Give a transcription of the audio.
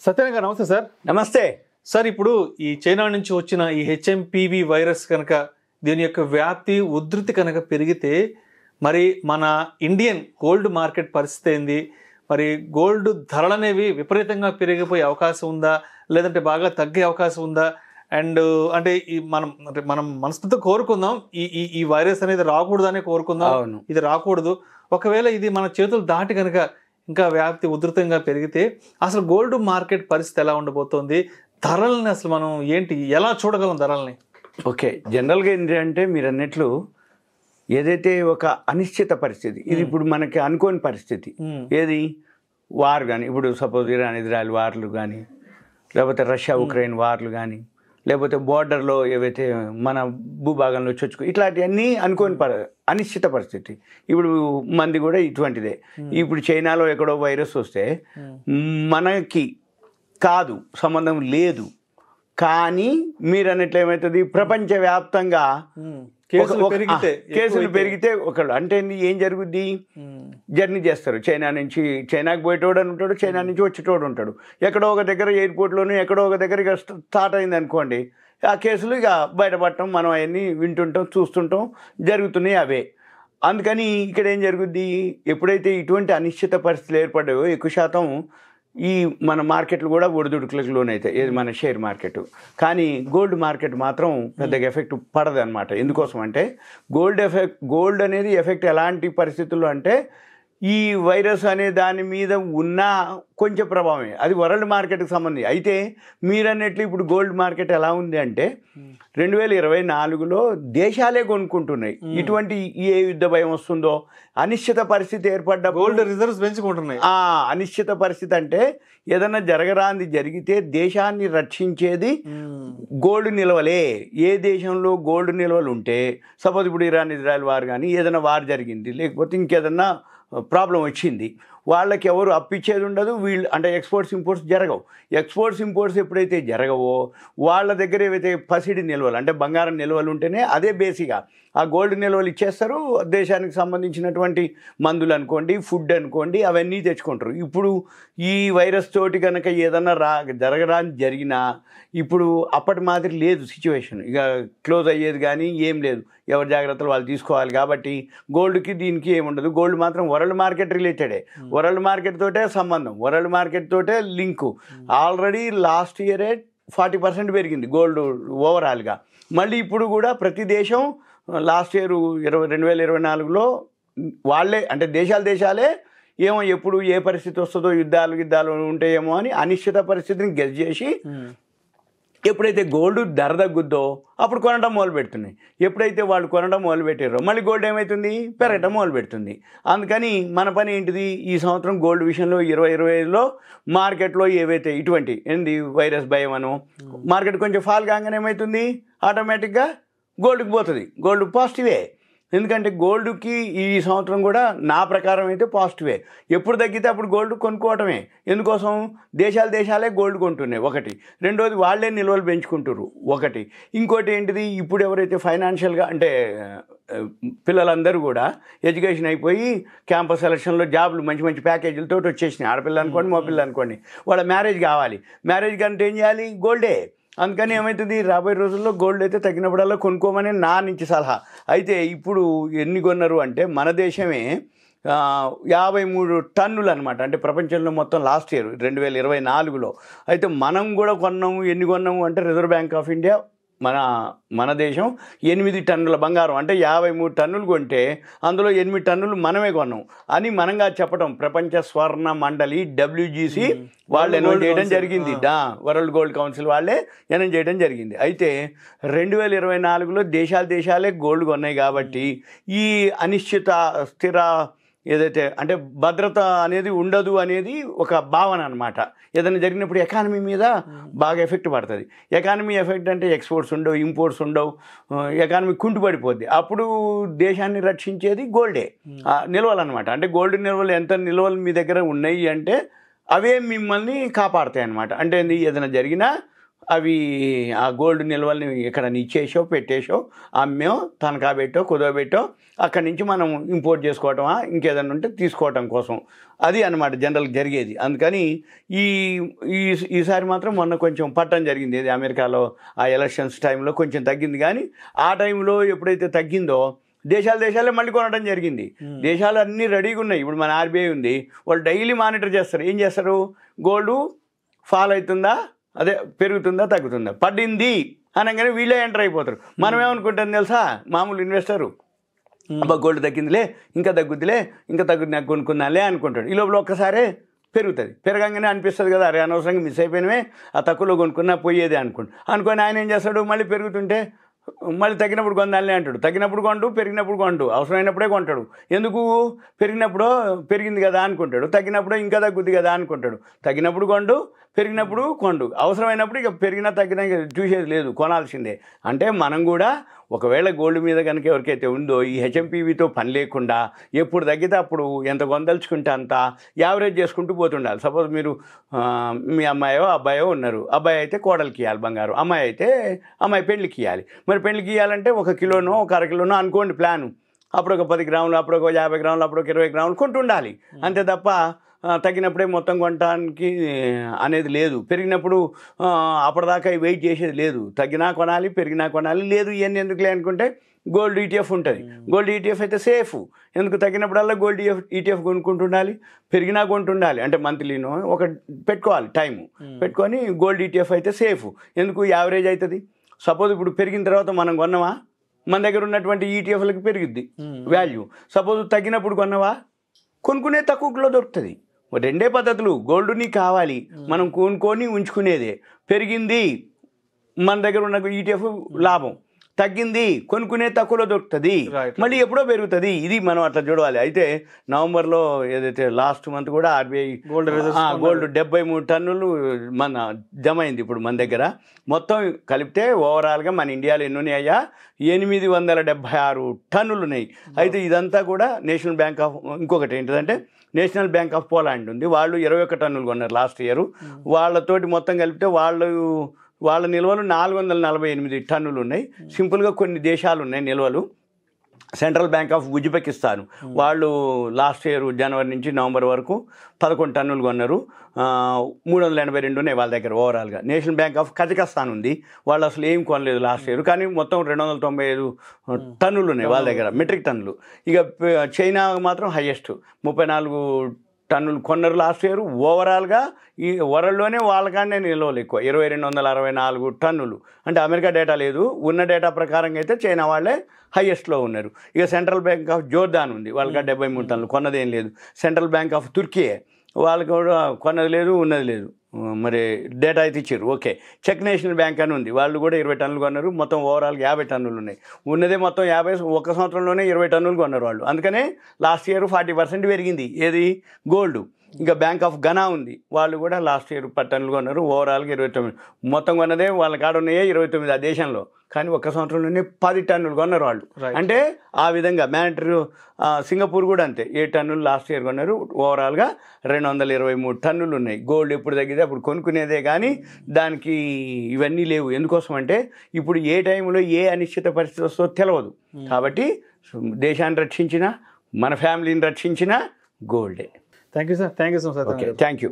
సత్యనారాయణ గారు నమస్తే సార్. నమస్తే సార్, ఇప్పుడు ఈ చైనా నుంచి వచ్చిన ఈ హెచ్ఎంపివి వైరస్ కనుక దీని యొక్క వ్యాప్తి ఉధృతి కనుక పెరిగితే మరి మన ఇండియన్ గోల్డ్ మార్కెట్ పరిస్థితి ఏంది? మరి గోల్డ్ ధరలు అనేవి విపరీతంగా పెరిగిపోయే అవకాశం ఉందా, లేదంటే బాగా తగ్గే అవకాశం ఉందా? అండ్ అంటే మనం మనసుతో కోరుకుందాం ఈ ఈ ఈ వైరస్ అనేది రాకూడదనే కోరుకుందాం. ఇది రాకూడదు. ఒకవేళ ఇది మన చేతులు దాటి కనుక ఇంకా వ్యాప్తి ఉధృతంగా పెరిగితే అసలు గోల్డ్ మార్కెట్ పరిస్థితి ఎలా ఉండబోతోంది? ధరల్ని అసలు మనం ఎలా చూడగలం ధరల్ని? ఓకే, జనరల్గా ఏంటంటే మీరు అన్నట్లు ఏదైతే ఒక అనిశ్చిత పరిస్థితి, ఇది ఇప్పుడు మనకి అనుకోని పరిస్థితి. ఏది వార్ కానీ, ఇప్పుడు సపోజ్ ఇజ్రాయెల్ వార్లు కానీ, లేకపోతే రష్యా ఉక్రెయిన్ వార్లు కానీ, లేకపోతే బోర్డర్లో ఏవైతే మన భూభాగంలో చొచ్చుకు ఇట్లాంటివన్నీ అనుకోని అనిశ్చిత పరిస్థితి. ఇప్పుడు మంది కూడా ఇటువంటిదే. ఇప్పుడు చైనాలో ఎక్కడో వైరస్ వస్తే మనకి కాదు, సంబంధం లేదు. కానీ మీరు అన్నట్లు ఏమవుతుంది, ప్రపంచవ్యాప్తంగా కేసులు పెరిగితే ఒకళ్ళు అంటే ఏం జరుగుద్ది, జర్నీ చేస్తారు. చైనాకి పోయేటోడు అని ఉంటాడు, చైనా నుంచి వచ్చేటోడు ఉంటాడు. ఎక్కడో ఒక దగ్గర ఎయిర్పోర్ట్లోనూ ఎక్కడో ఒక దగ్గర ఇక స్టార్ట్ అయింది అనుకోండి, ఆ కేసులు ఇక బయటపడటం మనం అవన్నీ వింటుంటాం, చూస్తుంటాం, జరుగుతున్నాయి అవే. అందుకని ఇక్కడ ఏం జరుగుద్ది, ఎప్పుడైతే ఇటువంటి అనిశ్చిత పరిస్థితులు ఏర్పడ్డాయో ఎక్కువ శాతం ఈ మన మార్కెట్లు కూడా ఒడిదుడుకులకు లోనైతాయి, ఏది మన షేర్ మార్కెట్. కానీ గోల్డ్ మార్కెట్ మాత్రం పెద్దగా ఎఫెక్ట్ పడదు అనమాట. ఎందుకోసం అంటే గోల్డ్ అనేది ఎఫెక్ట్ ఎలాంటి పరిస్థితుల్లో అంటే ఈ వైరస్ అనే దాని మీద ఉన్న కొంచెం ప్రభావమే, అది వరల్డ్ మార్కెట్కి సంబంధించి. అయితే మీరన్నట్లు ఇప్పుడు గోల్డ్ మార్కెట్ ఎలా ఉంది అంటే 2024లో దేశాలే కొనుక్కుంటున్నాయి. ఇటువంటి ఏ యుద్ధ భయం వస్తుందో, అనిశ్చిత పరిస్థితి ఏర్పడ్డ గోల్డ్ రిజర్వ్స్ పెంచుకుంటున్నాయి. అనిశ్చిత పరిస్థితి అంటే ఏదన్నా జరగరాంది జరిగితే దేశాన్ని రక్షించేది గోల్డ్ నిల్వలే. ఏ దేశంలో గోల్డ్ నిల్వలు ఉంటే, సపోజ్ ఇప్పుడు ఇజ్రాయెల్ వార్ కానీ, ఏదైనా వార్ జరిగింది, లేకపోతే ఇంకేదన్నా ప్రాబ్లం వచ్చింది, వాళ్ళకి ఎవరు అప్పిచ్చేది ఉండదు. వీళ్ళు అంటే ఎక్స్పోర్ట్స్ ఇంపోర్ట్స్ జరగవు. ఎక్స్పోర్ట్స్ ఇంపోర్ట్స్ ఎప్పుడైతే జరగవో వాళ్ళ దగ్గర ఏవైతే పసిడి నిల్వలు అంటే బంగారం నిల్వలు ఉంటేనే అదే బేసిక్గా ఆ గోల్డ్ నిల్వలు ఇచ్చేస్తారు. దేశానికి సంబంధించినటువంటి మందులు అనుకోండి, ఫుడ్ అనుకోండి, అవన్నీ తెచ్చుకుంటారు. ఇప్పుడు ఈ వైరస్ తోటి కనుక ఏదన్నా జరగరాని జరిగినా ఇప్పుడు అప్పటి మాదిరి లేదు సిచ్యువేషన్. ఇక క్లోజ్ అయ్యేది కానీ ఏం లేదు, ఎవరి జాగ్రత్తలు వాళ్ళు తీసుకోవాలి. కాబట్టి గోల్డ్కి దీనికి ఏముండదు. గోల్డ్ మాత్రం వరల్డ్ మార్కెట్ రిలేటెడే, వరల్డ్ మార్కెట్ తోటే సంబంధం, వరల్డ్ మార్కెట్ తోటే లింకు. ఆల్రెడీ లాస్ట్ ఇయరే 40% పెరిగింది గోల్డ్ ఓవరాల్గా. మళ్ళీ ఇప్పుడు కూడా ప్రతి దేశం లాస్ట్ ఇయర్ 2024లో వాళ్ళే అంటే దేశాలే ఏమో ఎప్పుడు ఏ పరిస్థితి వస్తుందో, యుద్ధాలు ఉంటాయేమో అని అనిశ్చిత పరిస్థితిని గెస్ చేసి ఎప్పుడైతే గోల్డ్ ధర తగ్గుద్దో అప్పుడు కొనడం మొదలు పెడుతున్నాయి. ఎప్పుడైతే వాళ్ళు కొనడం మొదలు పెట్టారో మళ్ళీ గోల్డ్ ఏమవుతుంది, పెరగటం మొదలు పెడుతుంది. అందుకని మన పని ఏంటిది, ఈ సంవత్సరం గోల్డ్ విషయంలో 2025లో మార్కెట్లో ఏవైతే ఇటువంటి వైరస్ భయం అను మార్కెట్ కొంచెం ఫాల్ కాగానే ఏమవుతుంది, ఆటోమేటిక్గా గోల్డ్కి పోతుంది. గోల్డ్ పాజిటివే, ఎందుకంటే గోల్డ్కి ఈ సంవత్సరం కూడా నా ప్రకారం అయితే పాజిటివే. ఎప్పుడు తగ్గితే అప్పుడు గోల్డ్ కొనుక్కోవటమే. ఎందుకోసం, దేశాలే గోల్డ్ కొంటున్నాయి ఒకటి. రెండోది వాళ్ళే నిల్వలు పెంచుకుంటారు ఒకటి. ఇంకోటి ఏంటిది, ఇప్పుడు ఎవరైతే ఫైనాన్షియల్గా అంటే పిల్లలందరూ కూడా ఎడ్యుకేషన్ అయిపోయి క్యాంపస్ సెలక్షన్లో జాబ్లు మంచి ప్యాకేజీలతో వచ్చేసినాయి. ఆడపిల్ల అనుకోండి, మగపిల్ల అనుకోండి, వాళ్ళ మ్యారేజ్ కావాలి. మ్యారేజ్ కంటే ఏం చేయాలి, గోల్డే. అందుకని ఏమవుతుంది, రాబోయే రోజుల్లో గోల్డ్ అయితే తగ్గినప్పుడల్లా కొనుక్కోమని నా నుంచి సలహా. అయితే ఇప్పుడు ఎన్ని కొన్నారు అంటే మన దేశమే 53 టన్నులు అనమాట. అంటే ప్రపంచంలో మొత్తం లాస్ట్ ఇయర్ 2024లో అయితే మనం కూడా కొన్నాము. ఎన్ని కొన్నాము అంటే రిజర్వ్ బ్యాంక్ ఆఫ్ ఇండియా మన దేశం 8 టన్నుల బంగారం అంటే 53 టన్నులు కొంటే అందులో 8 టన్నులు మనమే కొన్నాం అని మనంగా చెప్పడం ప్రపంచ స్వర్ణ మండలి WGC వాళ్ళు అనౌన్స్ చేయడం జరిగింది. వరల్డ్ గోల్డ్ కౌన్సిల్ వాళ్ళే అనౌన్స్ చేయడం జరిగింది. అయితే 2024లో దేశాలే గోల్డ్ కొన్నాయి. కాబట్టి ఈ అనిశ్చిత స్థిర ఏదైతే అంటే భద్రత అనేది ఉండదు అనేది ఒక భావన అనమాట. ఏదైనా జరిగినప్పుడు ఎకానమీ మీద బాగా ఎఫెక్ట్ పడుతుంది. ఎకానమీ ఎఫెక్ట్ అంటే ఎక్స్పోర్ట్స్ ఉండవు, ఇంపోర్ట్స్ ఉండవు, ఎకానమీ కుంటుపడిపోద్ది. అప్పుడు దేశాన్ని రక్షించేది గోల్డే నిల్వలు అనమాట. అంటే గోల్డ్ నిల్వలు ఎంత నిల్వలు మీ దగ్గర ఉన్నాయి అంటే అవే మిమ్మల్ని కాపాడుతాయి అనమాట. అంటే ఏదైనా జరిగినా అవి ఆ గోల్డ్ నిల్వల్ని ఇక్కడ ఇచ్చేసో పెట్టేసో అమ్మో తనఖా పెట్టో కుదవబెట్టో అక్కడి నుంచి మనం ఇంపోర్ట్ చేసుకోవటమా ఇంకేదన్నా ఉంటే తీసుకోవటం కోసం అది అన్నమాట జనరల్ జరిగేది. అందుకని ఈసారి మాత్రం మొన్న కొంచెం పట్టడం జరిగింది. ఇది అమెరికాలో ఆ ఎలక్షన్స్ టైంలో కొంచెం తగ్గింది. కానీ ఆ టైంలో ఎప్పుడైతే తగ్గిందో దేశాలే మళ్ళీ కొనడం జరిగింది. దేశాలు అన్నీ రెడీగా ఉన్నాయి. ఇప్పుడు మన ఆర్బీఐ ఉంది, వాళ్ళు డైలీ మానిటర్ చేస్తారు. ఏం చేస్తారు, గోల్డ్ ఫాల్ అవుతుందా, అదే పెరుగుతుందా తగ్గుతుందా, పడింది అనగానే వీళ్ళే ఎంటర్ అయిపోతారు. మనం ఏమనుకుంటాం తెలుసా, మామూలు ఇన్వెస్టరు అబ్బా గోల్డ్ తగ్గిందిలే ఇంకా తగ్గుద్ది నాకు కొనుక్కుందాలే అనుకుంటాడు. ఈ లోపల ఒక్కసారే పెరుగుతుంది. పెరగంగానే అనిపిస్తుంది కదా, అరే అనవసరంగా మిస్ అయిపోయినవే, ఆ తక్కువలో కొనుక్కున్నా పోయేదే అనుకొని ఆయన ఏం చేస్తాడు, మళ్ళీ పెరుగుతుంటే మళ్ళీ తగ్గినప్పుడు కొందాలనే అంటాడు. తగ్గినప్పుడు కొండు, పెరిగినప్పుడు కొండు, అవసరమైనప్పుడే కొంటాడు. ఎందుకు, పెరిగినప్పుడు పెరిగింది కదా అనుకుంటాడు, తగ్గినప్పుడు ఇంకా తగ్గుద్ది కదా అనుకుంటాడు. తగ్గినప్పుడు కొండు, పెరిగినప్పుడు కొండు, అవసరమైనప్పుడు ఇక పెరిగినా తగ్గినా చూసేది లేదు, కొనాల్సిందే. అంటే మనం కూడా ఒకవేళ గోల్డ్ మీద కనుక ఎవరికైతే ఉందో ఈ హెచ్ఎంపీవీతో పని లేకుండా ఎప్పుడు తగ్గితే అప్పుడు ఎంత కొందలుచుకుంటే అంత యావరేజ్ చేసుకుంటూ పోతుండాలి. సపోజ్ మీరు మీ అమ్మాయో అబ్బాయో ఉన్నారు, అబ్బాయి అయితే కోడలికి ఇవ్వాలి బంగారం, అమ్మాయి అయితే అమ్మాయి పెళ్ళికి ఇవ్వాలి. మరి పెళ్ళికి ఇవ్వాలంటే 1 కిలోనో 1/2 కిలోనో అనుకోండి ప్లాను. అప్పుడు ఒక 10 గ్రాములు, అప్పుడు ఒక 50 గ్రాములు, అప్పుడు ఒక 20 గ్రాములు కొంటుండాలి. అంతే తప్ప తగ్గినప్పుడే మొత్తం కొనడానికి అనేది లేదు. పెరిగినప్పుడు అప్పటిదాకా వెయిట్ చేసేది లేదు. తగ్గినా కొనాలి, పెరిగినా కొనాలి. లేదు ఇవన్నీ ఎందుకులే అనుకుంటే గోల్డ్ ఈటీఎఫ్ ఉంటుంది. గోల్డ్ ఈటీఎఫ్ అయితే సేఫ్. ఎందుకు, తగ్గినప్పుడల్లా గోల్డ్ ఈటీఎఫ్ కొనుక్కుంటుండాలి, పెరిగినా కొంటుండాలి. అంటే మంత్లీనో ఒక పెట్టుకోవాలి టైము, పెట్టుకొని గోల్డ్ ఈటీఎఫ్ అయితే సేఫ్. ఎందుకు, యావరేజ్ అవుతుంది. సపోజ్ ఇప్పుడు పెరిగిన తర్వాత మనం కొన్నామా, మన దగ్గర ఉన్నటువంటి ఈటీఎఫ్లకి పెరుగుద్ది వాల్యూ. సపోజ్ తగ్గినప్పుడు కొన్నావా, కొనుక్కునే తక్కువలో దొరుకుతుంది. రెండే పద్ధతులు, గోల్డ్ నీకు కావాలి, మనం కొనుక్కొని ఉంచుకునేదే. పెరిగింది మన దగ్గర ఉన్న ఈటీఎఫ్ లాభం, తగ్గింది కొనుక్కునే తక్కువలో దొరుకుతుంది, మళ్ళీ ఎప్పుడో పెరుగుతుంది. ఇది మనం అట్లా చూడాలి. అయితే నవంబర్లో ఏదైతే లాస్ట్ మంత్ కూడా ఆర్బీఐ గోల్డ్ 73 టన్నులు మన జమ అయింది. ఇప్పుడు మన దగ్గర మొత్తం కలిపితే ఓవరాల్గా మన ఇండియాలో ఎన్ని ఉన్నాయా, 876 టన్నులు ఉన్నాయి. అయితే ఇదంతా కూడా నేషనల్ బ్యాంక్ ఆఫ్, ఇంకొకటి ఏంటిదంటే నేషనల్ బ్యాంక్ ఆఫ్ పోలాండ్ ఉంది, వాళ్ళు 21 టన్నులు కొన్నారు లాస్ట్ ఇయర్. వాళ్ళతోటి మొత్తం కలిపితే వాళ్ళ నిల్వలు 448 టన్నులు ఉన్నాయి. సింపుల్గా కొన్ని దేశాలు ఉన్నాయి నిల్వలు. సెంట్రల్ బ్యాంక్ ఆఫ్ ఉజ్బెకిస్తాన్ వాళ్ళు లాస్ట్ ఇయర్ జనవరి నుంచి నవంబర్ వరకు 11 టన్నులు కొన్నారు, 382 ఉన్నాయి వాళ్ళ దగ్గర ఓవరాల్గా. నేషనల్ బ్యాంక్ ఆఫ్ కజకస్తాన్ ఉంది, వాళ్ళు అసలు ఏం కొనలేదు లాస్ట్ ఇయర్, కానీ మొత్తం 295 టన్నులు ఉన్నాయి వాళ్ళ దగ్గర, మెట్రిక్ టన్నులు. ఇక చైనా మాత్రం హైయెస్ట్ 34 టన్నులు కొన్నారు లాస్ట్ ఇయర్. ఓవరాల్గా ఈ వరల్డ్లోనే వాళ్ళకానే నిల్వలు ఎక్కువ, 2264 టన్నులు. అంటే అమెరికా డేటా లేదు, ఉన్న డేటా ప్రకారంగా అయితే చైనా వాళ్ళే హైయెస్ట్లో ఉన్నారు. ఇక సెంట్రల్ బ్యాంక్ ఆఫ్ జోర్దాన్ ఉంది, వాళ్ళకి 73 టన్నులు, కొన్నదేం లేదు. సెంట్రల్ బ్యాంక్ ఆఫ్ తుర్కీ వాళ్ళకి కూడా కొన్నది లేదు, ఉన్నది లేదు, మరి డేటా అయితే ఇచ్చారు. ఓకే, చెక్ నేషనల్ బ్యాంక్ అని ఉంది, వాళ్ళు కూడా 20 టన్నులు కొన్నారు. మొత్తం ఓవరాల్గా 50 టన్నులు ఉన్నాయి. ఉన్నదే మొత్తం 50, ఒక సంవత్సరంలోనే 20 టన్నులు కొన్నారు వాళ్ళు. అందుకనే లాస్ట్ ఇయర్ 40% పెరిగింది ఏది, గోల్డ్. ఇంకా బ్యాంక్ ఆఫ్ ఘనా ఉంది, వాళ్ళు కూడా లాస్ట్ ఇయర్ 10 టన్నులు కొన్నారు, ఓవరాల్గా 29. మొత్తం కొన్నదే వాళ్ళ కాడ ఉన్నాయే 29 ఆ దేశంలో, కానీ ఒక్క సంవత్సరంలోనే 10 టన్నులు కొన్నారు వాళ్ళు. అంటే ఆ విధంగా మ్యానిటరీ. సింగపూర్ కూడా అంతే, 7 టన్నులు లాస్ట్ ఇయర్ కొన్నారు, ఓవరాల్గా 223 టన్నులు ఉన్నాయి. గోల్డ్ ఎప్పుడు తగ్గితే అప్పుడు కొనుక్కునేదే, కానీ దానికి ఇవన్నీ లేవు. ఎందుకోసం అంటే ఇప్పుడు ఏ టైంలో ఏ అనిశ్చిత పరిస్థితి వస్తుందో తెలియదు. కాబట్టి దేశాన్ని రక్షించిన, మన ఫ్యామిలీని రక్షించిన గోల్డే. Thank you sir. Thank you so much. Okay, thank you.